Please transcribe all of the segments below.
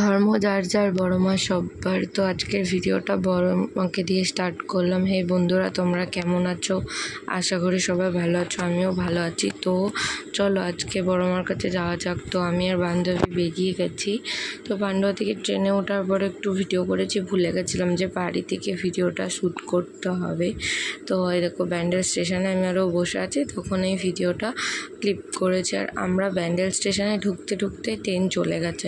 ধর্ম যার যার, বড় মা সব্বার। তো আজকের ভিডিওটা বড় মাকে দিয়ে স্টার্ট করলাম। হে বন্ধুরা, তোমরা কেমন আছো? আশা করি সবাই ভালো আছো, আমিও ভালো আছি। তো চলো আজকে বড় মার কাছে যাওয়া যাক। তো আমি আর বান্ধবী বেরিয়ে গেছি। তো পান্ডুয়া থেকে ট্রেনে ওঠার পরে একটু ভিডিও করেছি, ভুলে গেছিলাম যে বাড়ি থেকে ভিডিওটা শ্যুট করতে হবে। তো এই দেখো ব্যান্ডেল স্টেশনে আমি আরও বসে আছি, তখন এই ভিডিওটা ক্লিপ করেছি। আর আমরা ব্যান্ডেল স্টেশনে ঢুকতে ঢুকতে ট্রেন চলে গেছে।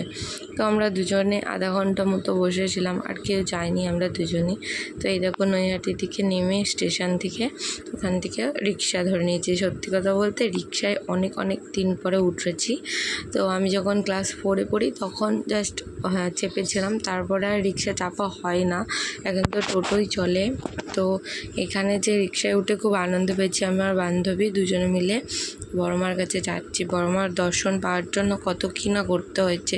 তো আমরা দুজনে আধা ঘন্টা মতো বসেছিলাম, আর কেউ যায়নি, আমরা দুজনেই। তো এই দেখো নৈহাটি থেকে নেমে স্টেশন থেকে ওখান থেকে রিক্সা ধরে নিয়েছি। সত্যি কথা বলতে রিক্সায় অনেক দিন পরে উঠেছি। তো আমি যখন ক্লাস 4-এ পড়ি তখন জাস্ট চেপেছিলাম, তারপরে আর রিক্সা চাপা হয় না, এখন তো টোটোই চলে। তো এখানে যে রিক্সায় উঠে খুব আনন্দ পেয়েছি, আমার বান্ধবী দুজনে মিলে বড় মার কাছে যাচ্ছি। বড় মার দর্শন পাওয়ার জন্য কত কী না করতে হয়েছে।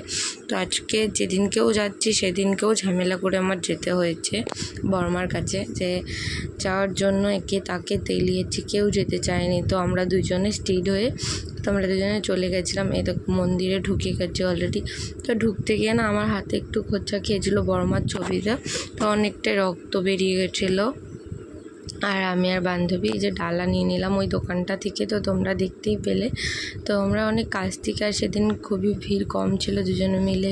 তো আজকে যেদিনকেও যাচ্ছি সেদিনকেও ঝামেলা করে আমার যেতে হয়েছে বড় মার কাছে, যে যাওয়ার জন্য একে তাকে তেলিয়েছি, কেউ যেতে চায়নি। তো আমরা দুজনে স্টিড হয়ে তো আমরা দুজনে চলে গেছিলাম। এই দেখো মন্দিরে ঢুকে গেছি অলরেডি। তো ঢুকতে গিয়ে না আমার হাতে একটু খোঁচা খেয়েছিলো বড় মার ছবিটা, তো অনেকটাই রক্ত বেরিয়ে গেছিলো। আর আমি আর বান্ধবী এই যে ডালা নিয়ে নিলাম ওই দোকানটা থেকে, তো তোমরা দেখতেই পেলে। তো আমরা অনেক কাছ থেকে, আর সেদিন খুবই ভিড় কম ছিল, দুজনে মিলে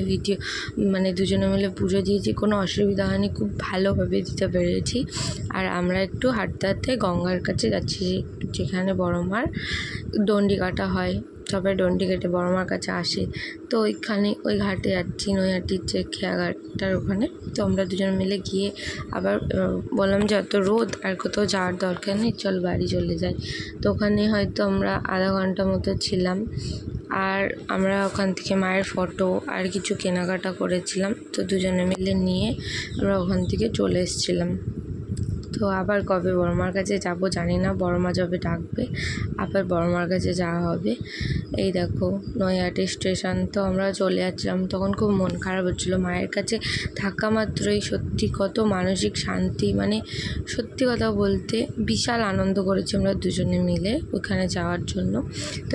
দুজনে মিলে পুজো দিয়েছি, কোনো অসুবিধা হয়নি, খুব ভালোভাবে দিতে পেরেছি। আর আমরা একটু হাঁটতে হাঁটতে গঙ্গার কাছে যাচ্ছি, যেখানে বড় মার দণ্ডি কাটা হয়, সবাই দণ্ডি কেটে বড় মার কাছে আসে। তো ওই ঘাটে যাচ্ছি, নৈহাটির যে খেয়াঘাটটার ওখানে। তো আমরা দুজন মিলে গিয়ে আবার বললাম যে অত রোদ আর কোথাও যাওয়ার দরকার নেই, চল বাড়ি চলে যাই। তো ওখানে হয়তো আমরা আধা ঘন্টা মতো ছিলাম। আর আমরা ওখান থেকে মায়ের ফটো আর কিছু কেনাকাটা করেছিলাম, তো দুজনে মিলে নিয়ে আমরা ওখান থেকে চলে এসেছিলাম। তো আবার কবে বড় মার কাছে যাবো জানি না, বড় মা যবে ডাকবে আবার বড় মার কাছে যাওয়া হবে। এই দেখো নৈহাটি স্টেশন, তো আমরা চলে যাচ্ছিলাম। তখন খুব মন খারাপ হচ্ছিলো, মায়ের কাছে থাকা মাত্রই সত্যি কত মানসিক শান্তি, সত্যি কথা বলতে বিশাল আনন্দ করেছি আমরা দুজনে মিলে ওখানে যাওয়ার জন্য। তো